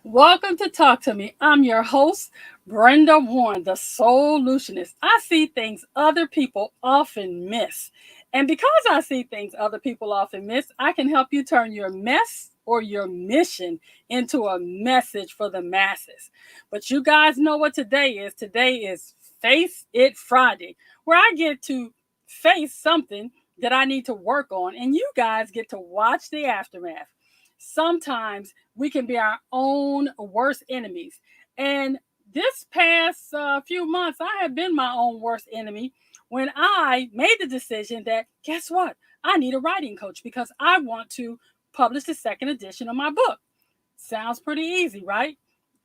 Welcome to Talk to Me. I'm your host, Brenda Warren, the solutionist. I see things other people often miss. And because I see things other people often miss, I can help you turn your mess or your mission into a message for the masses. But you guys know what today is. Today is Face It Friday, where I get to face something that I need to work on, and you guys get to watch the aftermath. Sometimes we can be our own worst enemies. And this past few months, I have been my own worst enemy when I made the decision that, guess what? I need a writing coach because I want to publish the second edition of my book. Sounds pretty easy, right?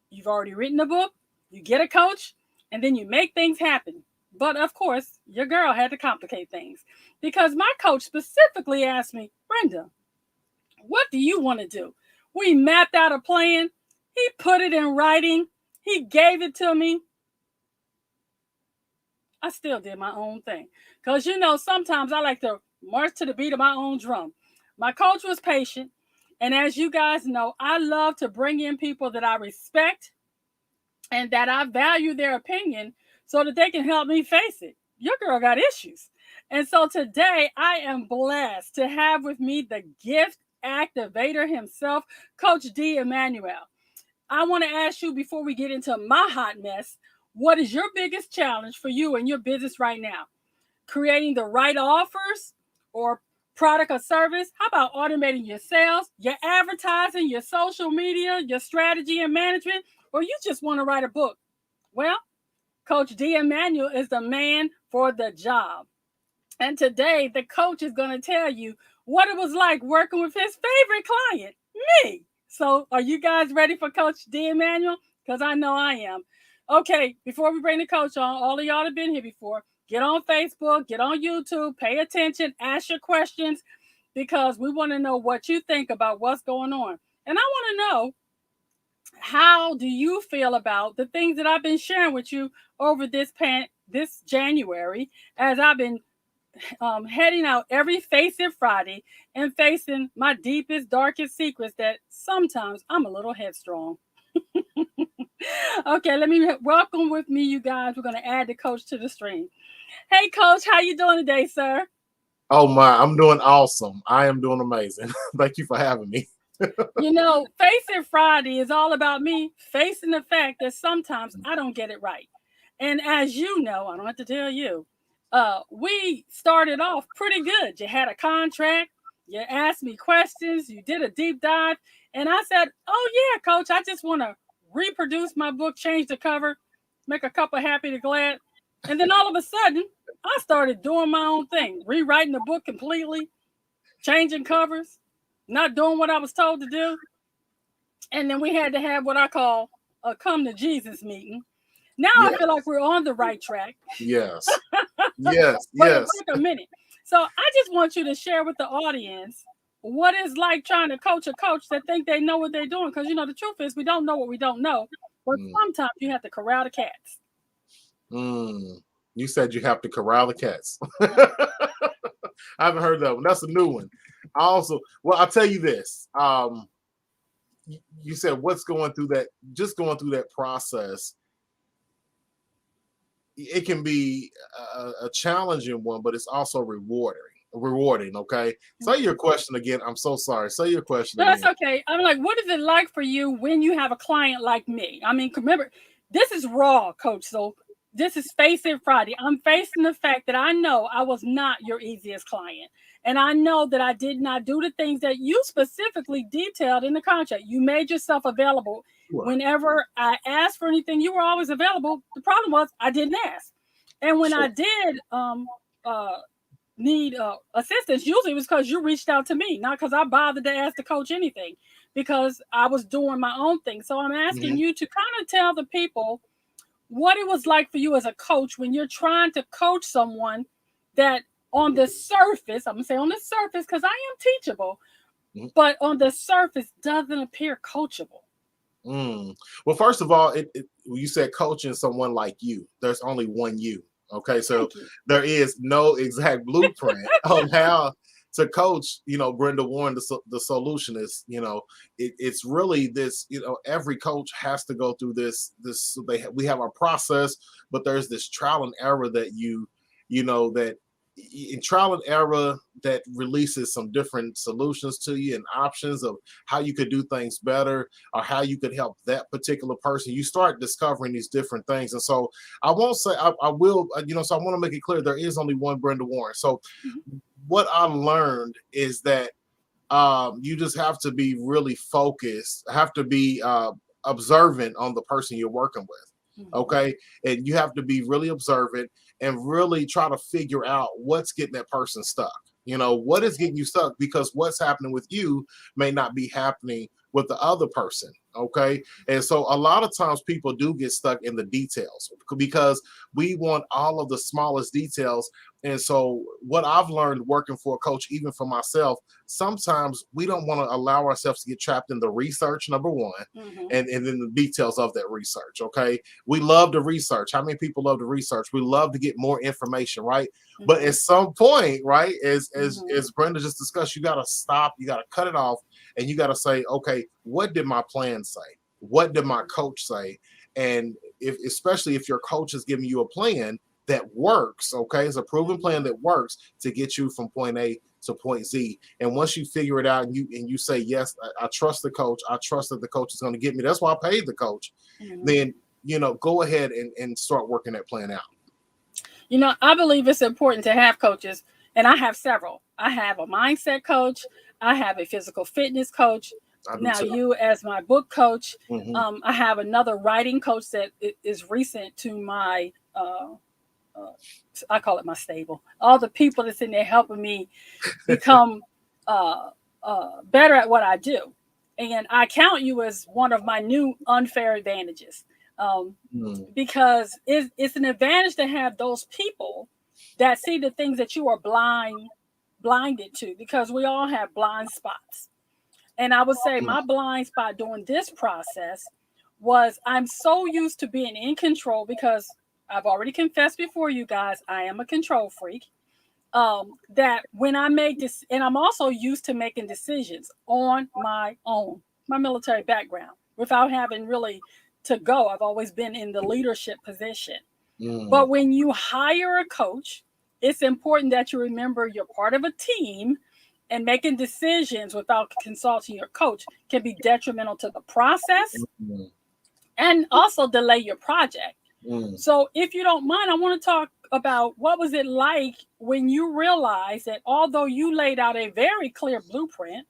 You've already written the book, you get a coach, and then you make things happen. But of course, your girl had to complicate things because my coach specifically asked me, Brenda, what do you want to do? We mapped out a plan. He put it in writing. He gave it to me. I still did my own thing. Because, sometimes I like to march to the beat of my own drum. My coach was patient. And as you guys know, I love to bring in people that I respect and that I value their opinion so that they can help me face it. Your girl got issues. And so today I am blessed to have with me the gift activator himself, Coach D-Emmanuel. I want to ask you before we get into my hot mess, what is your biggest challenge for you in your business right now? Creating the right offers or product or service? How about automating your sales, your advertising, your social media, your strategy and management? Or you just want to write a book? Well, Coach D-Emmanuel is the man for the job. And today, the coach is going to tell you what it was like working with his favorite client, me. So, are you guys ready for Coach D-Emmanuel? Because I know I am. Okay, before we bring the coach on, all of y'all have been here before. Get on Facebook, get on YouTube, pay attention, ask your questions, because we want to know what you think about what's going on. And I want to know, how do you feel about the things that I've been sharing with you over this January as I've been heading out every Face It Friday and facing my deepest, darkest secrets that sometimes I'm a little headstrong. Okay, let me welcome with me, you guys. We're going to add the coach to the stream. Hey, coach, how you doing today, sir? Oh my, I'm doing awesome. I am doing amazing. Thank you for having me. Face It Friday is all about me facing the fact that sometimes I don't get it right. And as you know, I don't have to tell you, we started off pretty good. You had a contract, you asked me questions, you did a deep dive, and I said, "Oh yeah, coach, I just want to reproduce my book, change the cover, make a couple happy to glad." And then all of a sudden, I started doing my own thing, rewriting the book completely, changing covers, not doing what I was told to do. And then we had to have what I call a come to Jesus meeting. Now I Yes, feel like we're on the right track. yes, yes, But it yes. took a minute. So I just want you to share with the audience what it's like trying to coach a coach that think they know what they're doing. Because the truth is we don't know what we don't know. But Mm, sometimes you have to corral the cats. mm. You said you have to corral the cats. I haven't heard that one. That's a new one. I also, well, I'll tell you this. You said what's going through that, just going through that process. It can be a challenging one, but it's also rewarding. Rewarding. Okay. Say your question again. I'm so sorry. Say your question No, that's again. okay. I'm like, what is it like for you when you have a client like me? I mean, remember, this is raw, coach. So this is Face It Friday. I'm facing the fact that I know I was not your easiest client. And I know that I did not do the things that you specifically detailed in the contract. You made yourself available. Sure. Whenever I asked for anything, you were always available. The problem was I didn't ask. And when I Sure. did uh, need assistance, usually it was because you reached out to me, not because I bothered to ask the coach anything, because I was doing my own thing. So I'm asking Mhm. you to kind of tell the people what it was like for you as a coach when you're trying to coach someone that on the surface, I'm going to say on the surface because I am teachable, Mhm. but on the surface doesn't appear coachable. Mm. Well, first of all, you said coaching someone like you. There's only one you. Okay, so Thank you. there is no exact blueprint on how to Coach, Brenda Warren, the solution is, it's really this, every coach has to go through this. We have a process, but there's this trial and error that that in trial and error that releases some different solutions to you and options of how you could do things better or how you could help that particular person. You start discovering these different things. And so I won't say, I will, so I want to make it clear there is only one Brenda Warren. So what I learned is that you just have to be really focused, have to be observant on the person you're working with. Okay. And you have to be really observant and really try to figure out what's getting that person stuck. What is getting you stuck, because what's happening with you may not be happening with the other person. Okay. And so a lot of times people do get stuck in the details because we want all of the smallest details. And so what I've learned working for a coach, even for myself, sometimes we don't want to allow ourselves to get trapped in the research, number one, and then the details of that research. Okay. We love to research. How many people love to research? We love to get more information, right? But at some point, right, as Brenda just discussed, you got to stop, you got to cut it off, and you got to say, okay, what did my plan say? What did my coach say? And especially if your coach is giving you a plan that works, okay, it's a proven plan that works to get you from point A to point Z. And once you figure it out and you say, yes, I trust the coach, I trust that the coach is going to get me, that's why I paid the coach, then, go ahead and start working that plan out. I believe it's important to have coaches, and I have several. I have a mindset coach. I have a physical fitness coach. Now, you as my book coach. I have another writing coach that is recent to my, I call it my stable. All the people that's in there helping me become better at what I do. And I count you as one of my new unfair advantages. Because it's an advantage to have those people that see the things that you are blinded to, because we all have blind spots. And I would say my blind spot during this process was I'm so used to being in control, because I've already confessed before you guys, I am a control freak. That when I make this, and I'm also used to making decisions on my own, my military background, without having really to go. I've always been in the leadership position. But when you hire a coach, it's important that you remember you're part of a team, and making decisions without consulting your coach can be detrimental to the process and also delay your project. So if you don't mind, I want to talk about what was it like when you realized that although you laid out a very clear blueprint,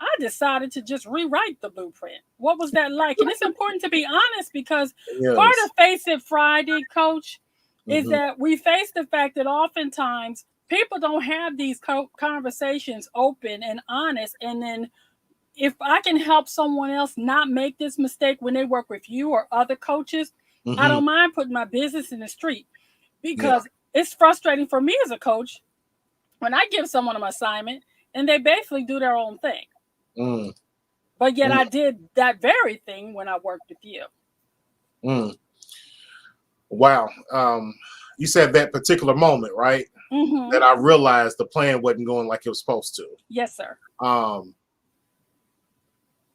I decided to just rewrite the blueprint. What was that like? And it's important to be honest, because part of Face It Friday, Coach, is that we face the fact that oftentimes people don't have these conversations open and honest. And then if I can help someone else not make this mistake when they work with you or other coaches, I don't mind putting my business in the street, because it's frustrating for me as a coach when I give someone an assignment and they basically do their own thing. But yet I did that very thing when I worked with you. Wow. You said that particular moment, right? That I realized the plan wasn't going like it was supposed to. Yes, sir.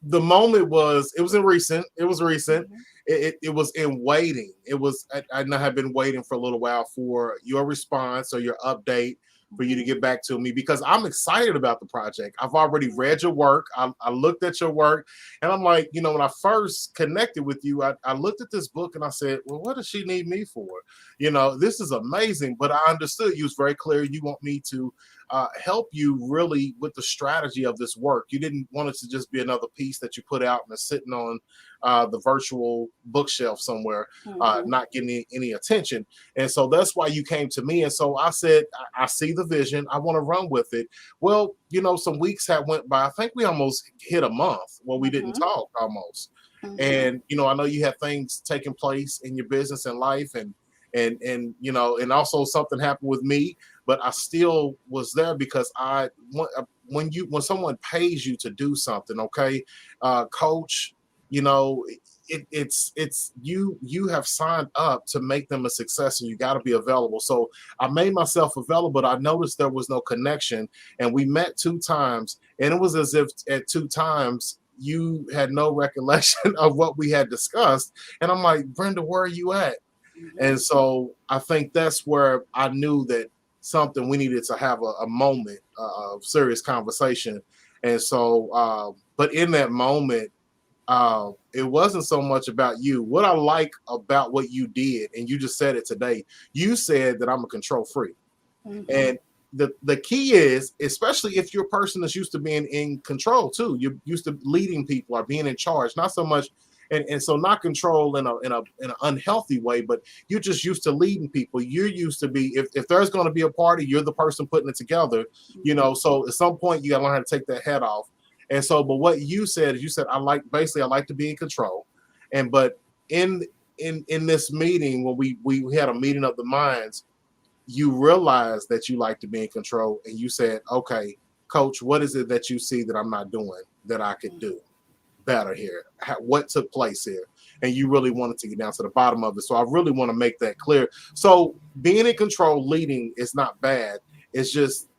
The moment was recent. It was recent. It was in waiting. It was, I have been waiting for a little while for your response or your update, for you to get back to me, because I'm excited about the project. I've already read your work. I looked at your work, and I'm like, when I first connected with you, I looked at this book and I said, well, what does she need me for? This is amazing. But I understood you was very clear. You want me to help you really with the strategy of this work. You didn't want it to just be another piece that you put out and is sitting on the virtual bookshelf somewhere, not getting any attention. And so that's why you came to me. And so I said, I see the vision. I want to run with it. Well, some weeks had went by. I think we almost hit a month where we didn't talk almost. And, I know you had things taking place in your business and life, and also something happened with me, but I still was there because when someone pays you to do something, okay, coach, it's you have signed up to make them a success, and you got to be available. So I made myself available, but I noticed there was no connection, and we met 2 times, and it was as if at 2 times you had no recollection of what we had discussed. And I'm like, Brenda, where are you at? And so I think that's where I knew that something we needed to have a moment of serious conversation. And so but in that moment, it wasn't so much about you. What I like about what you did, and you just said it today, you said that I'm a control freak. And the key is, especially if you're a person that's used to being in control too, you're used to leading people or being in charge, not so much, and so not control in an unhealthy way, but you're just used to leading people. You're used to be, if there's going to be a party, you're the person putting it together, so at some point you got to learn how to take that head off. And so, but what you said is, you said, I like to be in control. And but in this meeting, when we had a meeting of the minds, you realized that you like to be in control, and you said, okay, coach, what is it that you see that I'm not doing that I could do better here? What took place here? And you really wanted to get down to the bottom of it. So I really want to make that clear. So being in control, leading is not bad. It's just,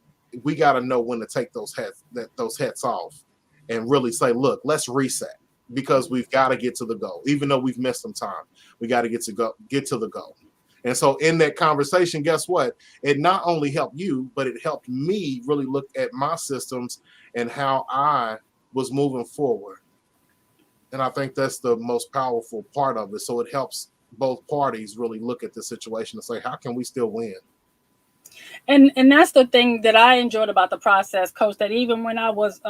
we got to know when to take those hats off and really say, look, let's reset, because we've got to get to the goal. Even though we've missed some time, we got to get to the goal. And so in that conversation, guess what? It not only helped you, but it helped me really look at my systems and how I was moving forward. And I think that's the most powerful part of it. So it helps both parties really look at the situation and say, how can we still win? And that's the thing that I enjoyed about the process, Coach, that even when I was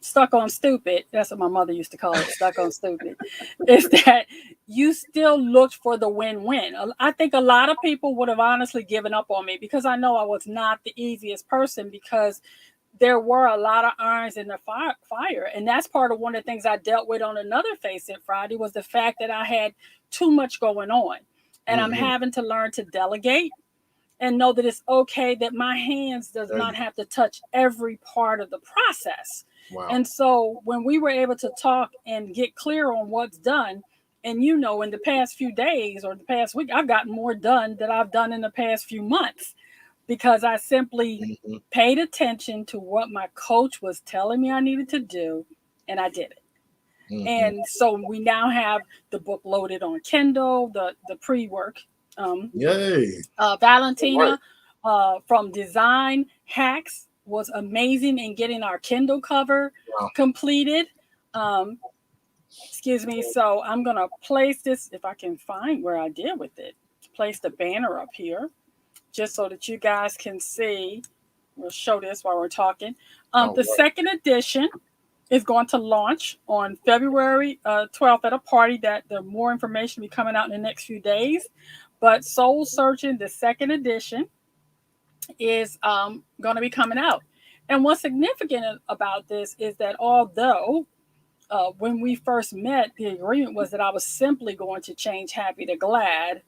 stuck on stupid, that's what my mother used to call it, stuck on stupid, is that you still looked for the win-win. I think a lot of people would have honestly given up on me, because I know I was not the easiest person, because there were a lot of irons in the fire. And that's part of one of the things I dealt with on another Face It Friday, was the fact that I had too much going on. And I'm having to learn to delegate and know that it's okay that my hands does not have to touch every part of the process. Wow. And so when we were able to talk and get clear on what's done, and in the past few days or the past week, I've gotten more done than I've done in the past few months, because I simply paid attention to what my coach was telling me I needed to do, and I did it. And so we now have the book loaded on Kindle, the pre-work. Yay! Valentina from Design Hacks was amazing in getting our Kindle cover completed. Excuse me. So I'm going to place this, if I can find where I did with it, place the banner up here, just so that you guys can see. We'll show this while we're talking. The second edition is going to launch on February 12th at a party that the more information will be coming out in the next few days. But Soul Searching, the second edition, is going to be coming out. And what's significant about this is that although when we first met, the agreement was that I was simply going to change happy to glad,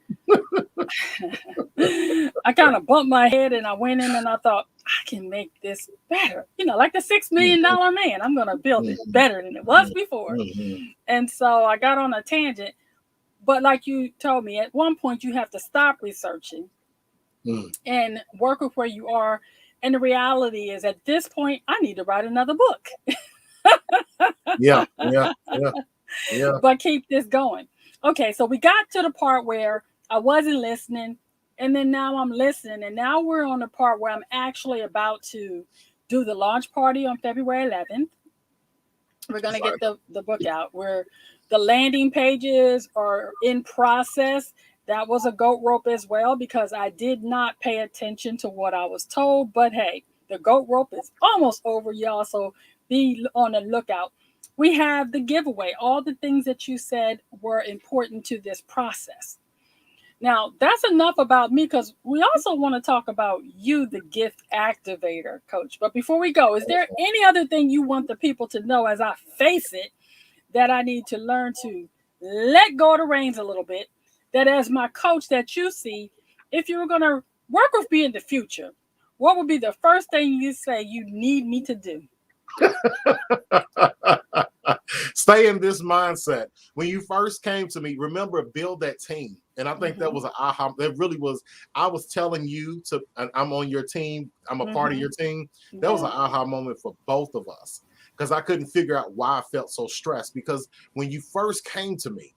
I kind of bumped my head and I went in and I thought, I can make this better. Like the $6 million man, I'm going to build it better than it was before. And so I got on a tangent. But like you told me, at one point you have to stop researching and work with where you are. And the reality is, at this point, I need to write another book. Yeah. But keep this going. Okay, so we got to the part where I wasn't listening, and then now I'm listening. And now we're on the part where I'm actually about to do the launch party on February 11th. We're going to get the book out. The landing pages are in process. That was a goat rope as well, because I did not pay attention to what I was told. But hey, the goat rope is almost over, y'all. So be on the lookout. We have the giveaway. All the things that you said were important to this process. Now, that's enough about me, because we also want to talk about you, the gift activator, Coach. But before we go, is there any other thing you want the people to know as I face it, that I need to learn to let go of the reins a little bit, that as my coach that you see, if you were going to work with me in the future, what would be the first thing you say you need me to do? Stay in this mindset. When you first came to me, remember, build that team. And I think that was an aha. That really was. I was telling you to, and I'm on your team. I'm a part of your team. That was an aha moment for both of us, because I couldn't figure out why I felt so stressed. Because when you first came to me,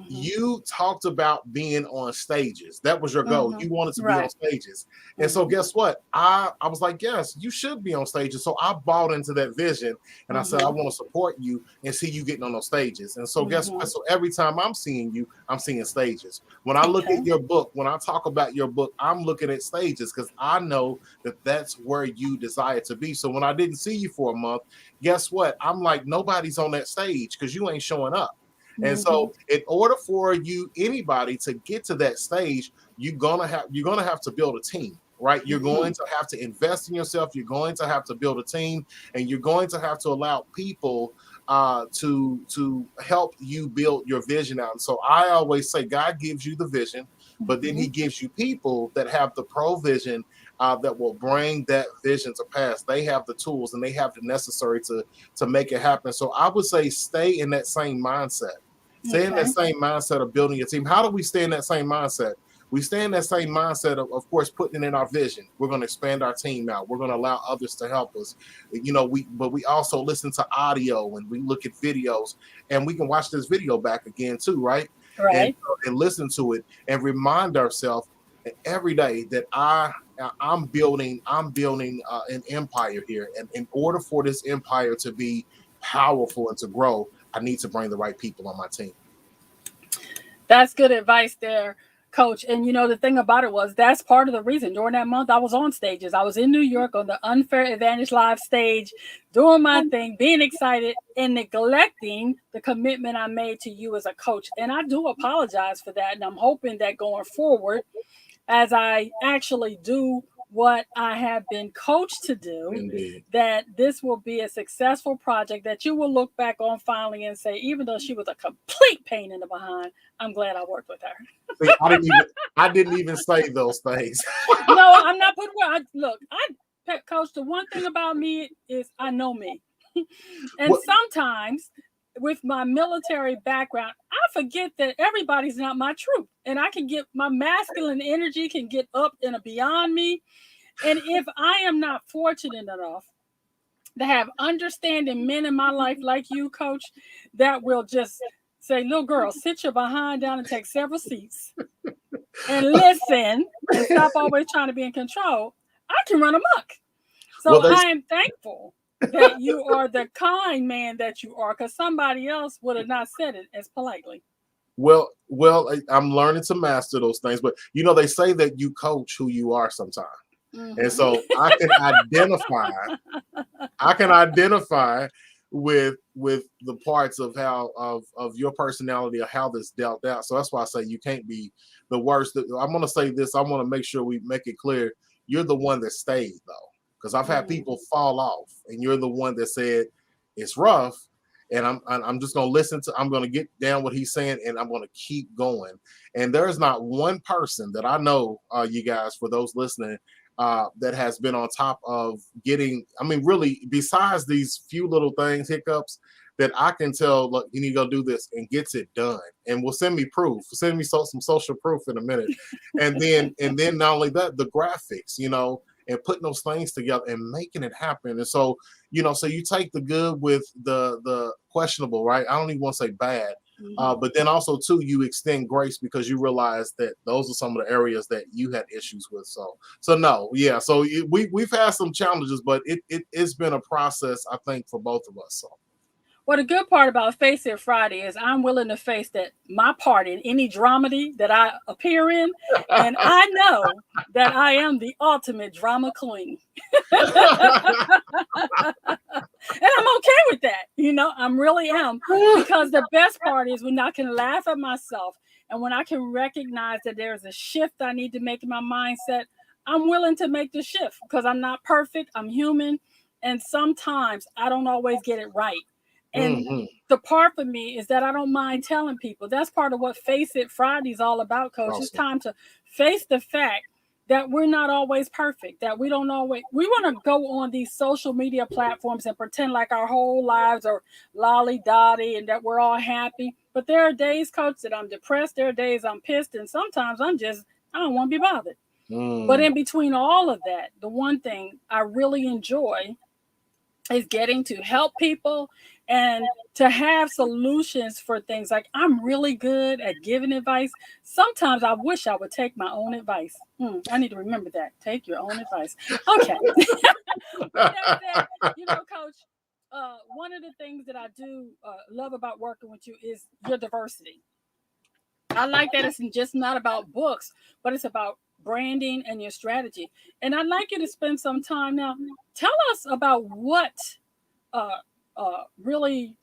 you talked about being on stages. That was your goal. You wanted to be on stages. And so guess what? I was like, yes, you should be on stages. So I bought into that vision, and I said, I want to support you and see you getting on those stages. And so guess what? So every time I'm seeing you, I'm seeing stages. When I look at your book, when I talk about your book, I'm looking at stages, because I know that that's where you desire to be. So when I didn't see you for a month, guess what? I'm like, nobody's on that stage because you ain't showing up. And so in order for anybody to get to that stage, you're gonna have to build a team, right? You're going to have to invest in yourself. You're going to have to build a team, and you're going to have to allow people to help you build your vision out. And so I always say, God gives you the vision, but then he gives you people that have the provision that will bring that vision to pass. They have the tools and they have the necessary to make it happen. So I would say stay in that same mindset. Stay in that same mindset of building your team. How do we stay in that same mindset? We stay in that same mindset of course, putting in our vision. We're going to expand our team out. We're going to allow others to help us. But we also listen to audio, and we look at videos, and we can watch this video back again too, right? And listen to it and remind ourselves every day that I'm building an empire here. And in order for this empire to be powerful and to grow, I need to bring the right people on my team. That's good advice there, Coach. And the thing about it was, that's part of the reason during that month I was on stages. I was in New York on the Unfair Advantage Live stage, doing my thing, being excited, and neglecting the commitment I made to you as a coach. And I do apologize for that. And I'm hoping that going forward, as I actually do what I have been coached to do, Indeed. that this will be a successful project that you will look back on finally and say, even though she was a complete pain in the behind, I'm glad I worked with her. See, I didn't even say those things. No, I'm not putting Coach, the one thing about me is I know me. And sometimes with my military background, I forget that everybody's not my troop. And I can get my masculine energy can get up and beyond me. And if I am not fortunate enough to have understanding men in my life like you, Coach, that will just say, little girl, sit your behind down and take several seats and listen and stop always trying to be in control, I can run amok. So I am thankful that you are the kind man that you are, because somebody else would have not said it as politely. Well, I'm learning to master those things, but they say that you coach who you are sometimes. And so I can identify with the parts of how of your personality or how this dealt out. So that's why I say you can't be the worst. I'm going to say this. I want to make sure we make it clear. You're the one that stayed, though. Because I've had people fall off, and you're the one that said it's rough, and I'm just gonna listen to. I'm gonna get down what he's saying, and I'm gonna keep going. And there's not one person that I know, you guys, for those listening, that has been on top of getting. I mean, really, besides these few little things, hiccups, that I can tell. Look, you need to go do this, and gets it done, and will send me proof. Send me some social proof in a minute, and then not only that, the graphics, and putting those things together and making it happen. And so, so you take the good with the questionable, right? I don't even want to say bad, but then also too, you extend grace because you realize that those are some of the areas that you had issues with. So no, yeah. So we've had some challenges, but it's been a process, I think, for both of us. So. Well, the good part about Face It Friday is I'm willing to face that my part in any dramedy that I appear in, and I know that I am the ultimate drama queen. And I'm okay with that. I really am, because the best part is when I can laugh at myself and when I can recognize that there's a shift I need to make in my mindset. I'm willing to make the shift because I'm not perfect. I'm human. And sometimes I don't always get it right. And the part for me is that I don't mind telling people. That's part of what Face It Friday is all about, Coach. Awesome. It's time to face the fact that we're not always perfect, that we don't always, we want to go on these social media platforms and pretend like our whole lives are lolly dotty and that we're all happy. But there are days, coach, that I'm depressed. There are days I'm pissed. And sometimes I don't want to be bothered. But in between all of that, the one thing I really enjoy is getting to help people and to have solutions for things. Like, I'm really good at giving advice. Sometimes I wish I would take my own advice. I need to remember that. Take your own advice. Okay. With that said, coach, one of the things that I do love about working with you is your diversity. I like that it's just not about books, but it's about branding and your strategy. And I'd like you to spend some time now. Tell us about what really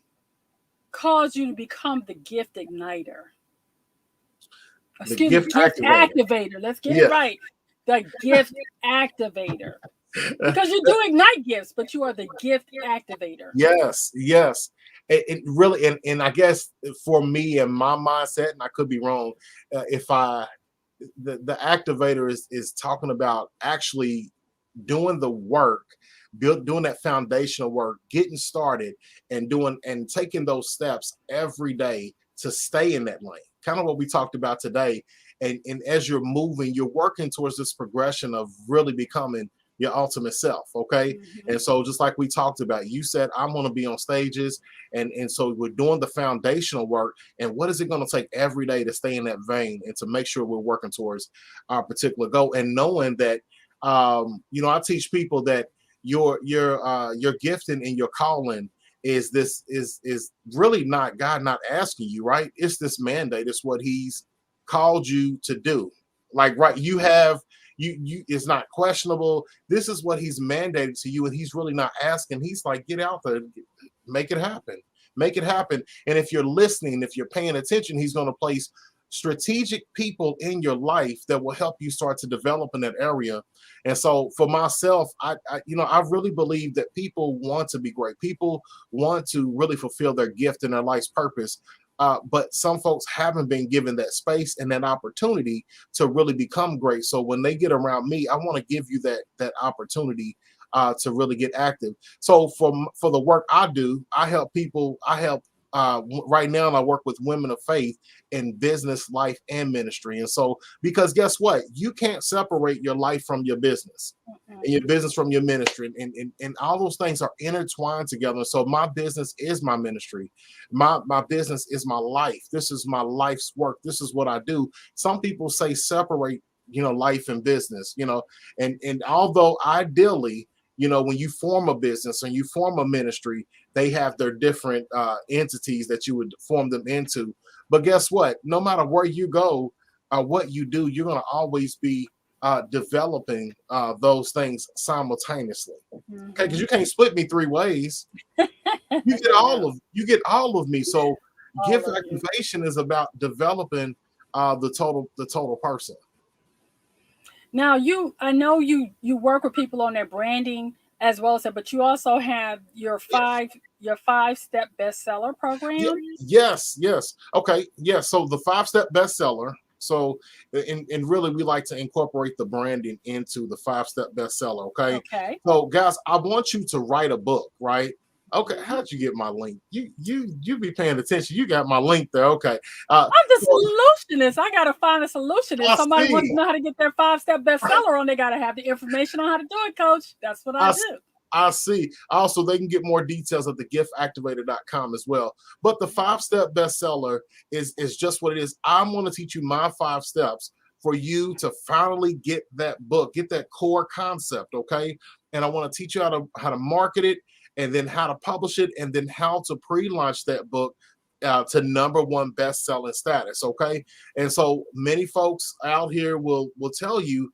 caused you to become the gift igniter. Excuse me, gift activator. Let's get it right. The gift activator. Because you do ignite gifts, but you are the gift activator. Yes. It really, and I guess for me and my mindset, and I could be wrong, the activator is talking about actually doing the work, doing that foundational work, getting started, and taking those steps every day to stay in that lane. Kind of what we talked about today. And as you're moving, you're working towards this progression of really becoming your ultimate self. Okay. Mm-hmm. And so just like we talked about, you said, I'm going to be on stages. And so we're doing the foundational work. And what is it going to take every day to stay in that vein and to make sure we're working towards our particular goal, and knowing that, I teach people that your gifting and your calling is really not God not asking you, right? It's this mandate. It's what he's called you to do. Like, right, you have, you it's not questionable. This is what he's mandated to you, and he's really not asking. He's like, get out there, make it happen. And if you're listening, if you're paying attention, he's going to place strategic people in your life that will help you start to develop in that area. And so for myself, I really believe that people want to be great. People want to really fulfill their gift and their life's purpose. But some folks haven't been given that space and that opportunity to really become great. So when they get around me, I want to give you that opportunity to really get active. So for the work I do, I help people. Right now, I work with women of faith in business, life, and ministry. And so, because guess what? You can't separate your life from your business, and your business from your ministry. And all those things are intertwined together. So my business is my ministry. My business is my life. This is my life's work. This is what I do. Some people say separate, life and business, and although ideally, when you form a business and you form a ministry, they have their different entities that you would form them into. But guess what? No matter where you go or what you do, you're going to always be developing those things simultaneously. Okay, because you can't split me three ways. You get all of me. So gift activation is about developing the total person. Now, I know you work with people on their branding as well as that, but you also have your 5-step bestseller program. Yes. Okay. Yes. So the 5-step bestseller. So, and really, we like to incorporate the branding into the 5-step bestseller. Okay. So, guys, I want you to write a book, right? Okay, how'd you get my link? You be paying attention. You got my link there. Okay. I'm the solutionist. I gotta find a solution. If somebody wants to know how to get their 5-step bestseller on, they gotta have the information on how to do it, coach. That's what I do. I see. Also, they can get more details at thegiftactivator.com as well. But the 5-step bestseller is just what it is. I'm going to teach you my 5 steps for you to finally get that book, get that core concept, okay? And I want to teach you how to market it, and then how to publish it, and then how to pre-launch that book to #1 best-selling status, okay? And so many folks out here will tell you,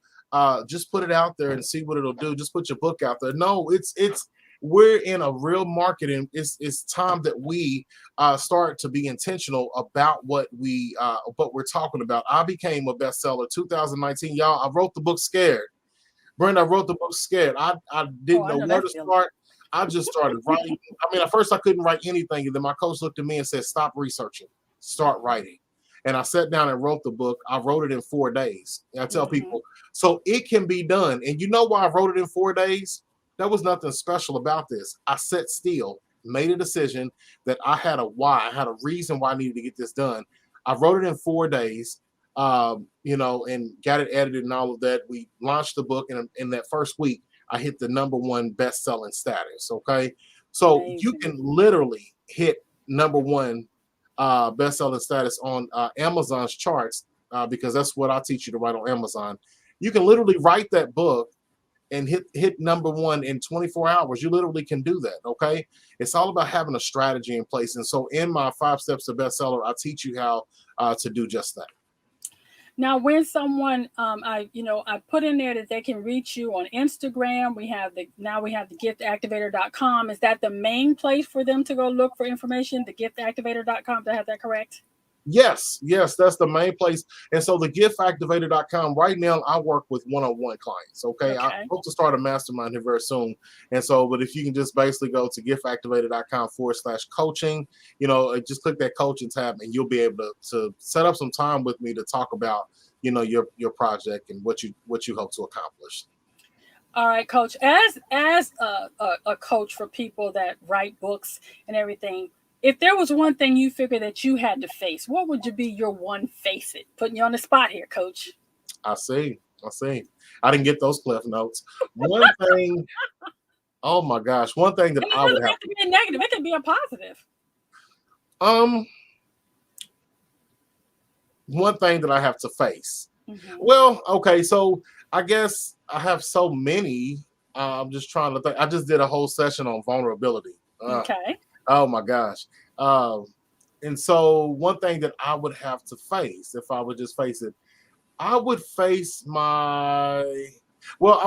just put it out there and see what it'll do. Just put your book out there. No, we're in a real market, and it's time that we start to be intentional about what we're talking about. I became a bestseller 2019, y'all. I wrote the book Scared. Brenda, I wrote the book Scared. I didn't know where to start. I just started writing. I mean, at first I couldn't write anything, and then my coach looked at me and said, "Stop researching, start writing." and I sat down and wrote the book. I wrote it in 4 days. And I tell Mm-hmm. people, so it can be done. And you know why I wrote it in 4 days? There was nothing special about this. I sat still, made a decision that I had a why, I had a reason why I needed to get this done. I wrote it in 4 days, and got it edited and all of that. We launched the book, and in that first week, I hit the #1 best-selling status. Okay, so you Amazing. can literally hit #1 best-selling status on Amazon's charts, because that's what I teach you to write on Amazon. You can literally write that book and hit #1 in 24 hours. You literally can do that. Okay, it's all about having a strategy in place. And so, in my 5 steps to bestseller, I teach you how to do just that. Now, when someone, I put in there that they can reach you on Instagram. We have the giftactivator.com. Is that the main place for them to go look for information? The giftactivator.com. Do I have that correct? Yes, that's the main place. And so the giftactivator.com, right now I work with one-on-one clients. Okay. I Okay. hope to start a mastermind here very soon. And so, but if you can just basically go to giftactivator.com/coaching, just click that coaching tab and you'll be able to set up some time with me to talk about, your project and what you hope to accomplish. All right, Coach. As a coach for people that write books and everything, if there was one thing you figured that you had to face, what would you be your one face it? Putting you on the spot here, Coach. I see. I didn't get those cliff notes. One thing, oh my gosh, one thing that And it I would doesn't have have to be a negative. It can be a positive. um one thing that I have to face. Mm-hmm. Well, okay, so I guess I have so many. I'm just trying to think. I just did a whole session on vulnerability. Okay. Oh my gosh. Um, and so one thing that I would have to face, if I would just face it, I would face I'm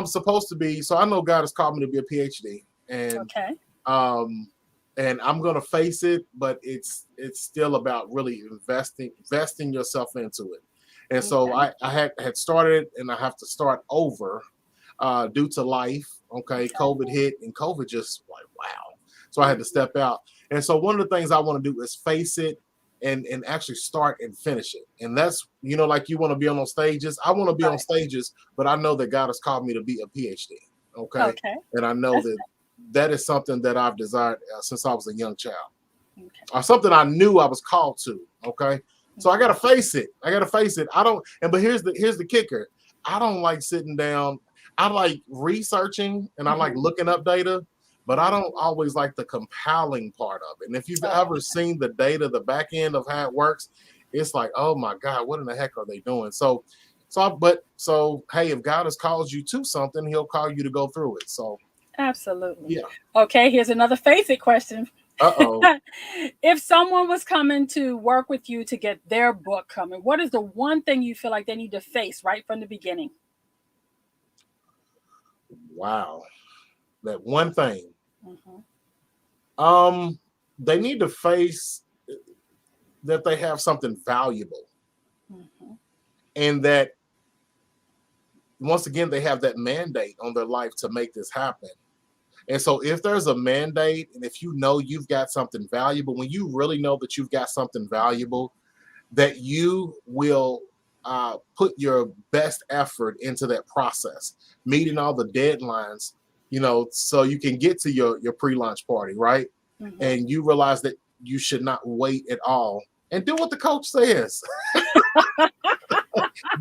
supposed to be, so I know God has called me to be a PhD, Okay. um, and I'm gonna face it, but it's still about really investing yourself into it. And so Okay. I had started, and I have to start over due to life. Okay, Okay. COVID hit, and COVID just like wow. So I had to step out. And so one of the things I want to do is face it and actually start and finish it. And that's like you want to be on those stages. I want to be on Right. stages, but I know that God has called me to be a PhD. Okay, Okay. and I know That's that is something that I've desired since I was a young child, okay. or something I knew I was called to. Okay, so I gotta face it. I don't. But here's the kicker. I don't like sitting down. I like researching and I like Mm-hmm. looking up data, but I Mm-hmm. don't always like the compiling part of it. And if you've Oh, ever seen the data, the back end of how it works, it's like, oh my God, what in the heck are they doing? So hey, if God has called you to something, He'll call you to go through it. So absolutely. yeah. Okay. Here's another face it question. Uh-oh. If someone was coming to work with you to get their book coming, what is the one thing you feel like they need to face right from the beginning? Wow. That one thing. Mm-hmm. Um, they need to face that they have something valuable, Mm-hmm. and that once again they have that mandate on their life to make this happen. And so if there's a mandate, and if you know you've got something valuable, when you really know that you've got something valuable, that you will put your best effort into that process, meeting all the deadlines, so you can get to your pre-launch party, right? Mm-hmm. And you realize that you should not wait at all and do what the coach says.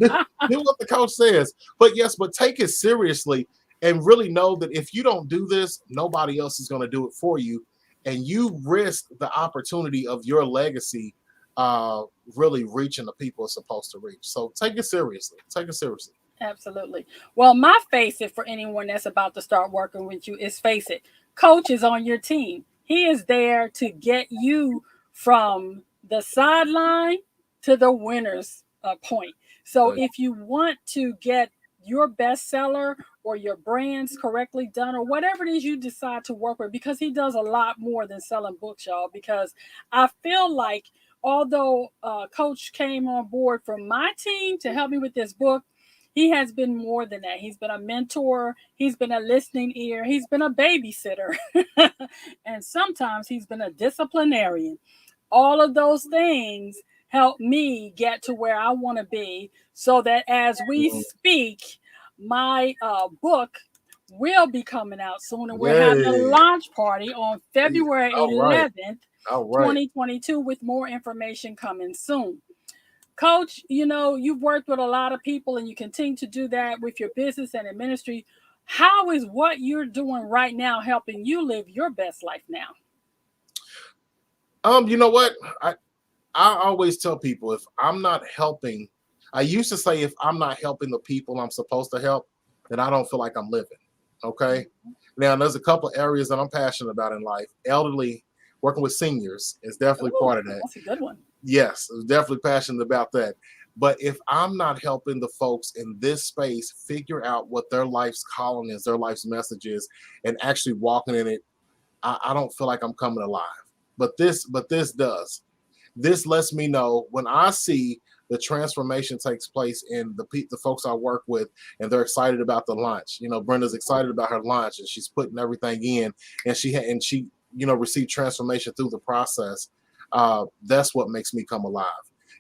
do what the coach says. But take it seriously and really know that if you don't do this, nobody else is going to do it for you. And you risk the opportunity of your legacy uh, really reaching the people it's supposed to reach. So take it seriously. Take it seriously. Absolutely. Well, my face it for anyone that's about to start working with you is face it. Coach is on your team. He is there to get you from the sideline to the winner's point. So if you want to get your bestseller or your brands correctly done or whatever it is you decide to work with, because he does a lot more than selling books, y'all. Because I feel like although Coach came on board from my team to help me with this book, he has been more than that. He's been a mentor. He's been a listening ear. He's been a babysitter. And sometimes he's been a disciplinarian. All of those things help me get to where I want to be, so that as we Mm. speak, my book will be coming out soon, and we're having a Yay. launch party on February All right. 11th, All right. 2022, with more information coming soon. Coach, you've worked with a lot of people and you continue to do that with your business and in ministry. How is what you're doing right now helping you live your best life now? You know what? I always tell people, if I'm not helping, I used to say if I'm not helping the people I'm supposed to help, then I don't feel like I'm living. Okay. Now there's a couple of areas that I'm passionate about in life. Elderly, working with seniors is definitely Ooh, part of that. that's a good one. Yes, I'm definitely passionate about that. But if I'm not helping the folks in this space figure out what their life's calling is, their life's message is, and actually walking in it, I don't feel like I'm coming alive. But this does. This lets me know when I see the transformation takes place in the folks I work with, and they're excited about the launch. Brenda's excited about her launch, and she's putting everything in, and she received transformation through the process. That's what makes me come alive.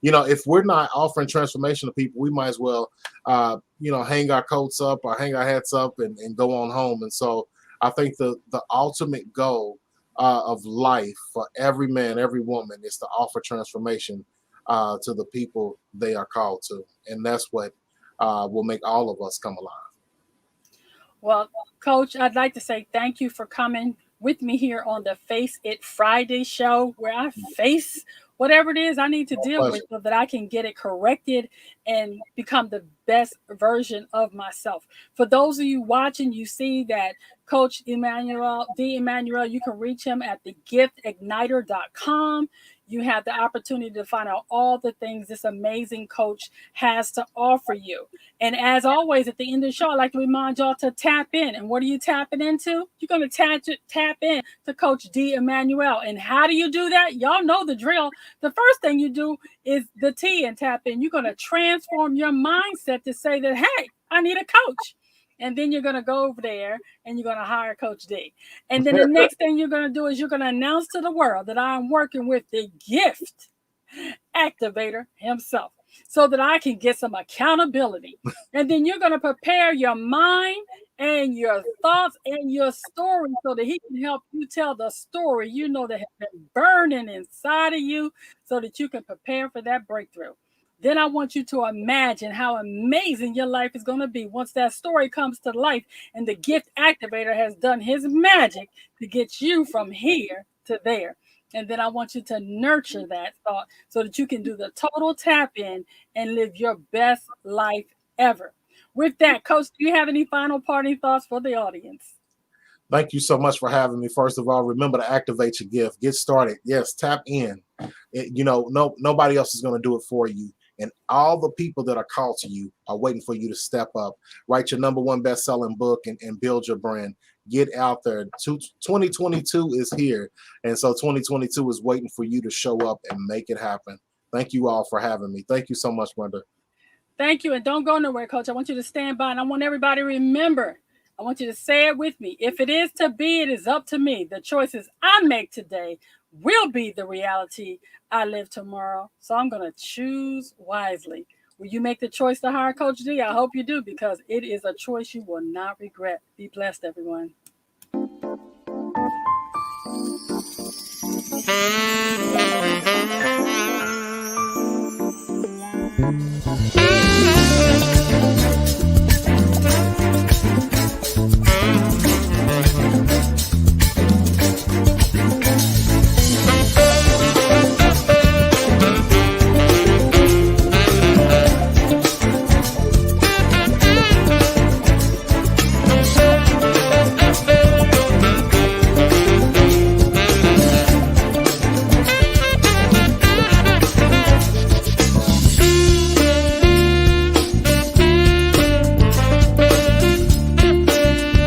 If we're not offering transformation to people, we might as well, hang our coats up or hang our hats up and go on home. And so I think the ultimate goal of life for every man, every woman is to offer transformation to the people they are called to. And that's what will make all of us come alive. Well, Coach, I'd like to say thank you for coming with me here on the Face It Friday show, where I face whatever it is I need to My deal with pleasure. so that I can get it corrected and become the best version of myself. For those of you watching, you see that Coach Emmanuel, D-Emmanuel, you can reach him at thegiftigniter.com. You have the opportunity to find out all the things this amazing coach has to offer you. And as always, at the end of the show, I like to remind y'all to tap in. And what are you tapping into? You're going to tap in to Coach D-Emmanuel. And how do you do that? Y'all know the drill. The first thing you do is the T and tap in. You're going to transform your mindset to say that, hey, I need a coach. And then you're going to go over there and you're going to hire Coach D. And then the next thing you're going to do is you're going to announce to the world that I'm working with the gift activator himself, so that I can get some accountability. And then you're going to prepare your mind and your thoughts and your story so that he can help you tell the story that has been burning inside of you, so that you can prepare for that breakthrough. Then I want you to imagine how amazing your life is going to be once that story comes to life and the gift activator has done his magic to get you from here to there. And then I want you to nurture that thought so that you can do the total tap in and live your best life ever. With that, Coach, do you have any final parting thoughts for the audience? Thank you so much for having me. First of all, remember to activate your gift. Get started. Yes, tap in. Nobody else is going to do it for you. And all the people that are called to you are waiting for you to step up. Write your #1 best-selling book and build your brand. Get out there. 2022 is here. And so 2022 is waiting for you to show up and make it happen. Thank you all for having me. Thank you so much, Brenda. Thank you. And don't go nowhere, Coach. I want you to stand by, and I want everybody to remember. I want you to say it with me. If it is to be, it is up to me. The choices I make today will be the reality I live tomorrow. So I'm going to choose wisely. Will you make the choice to hire Coach D? I hope you do, because it is a choice you will not regret. Be blessed, everyone.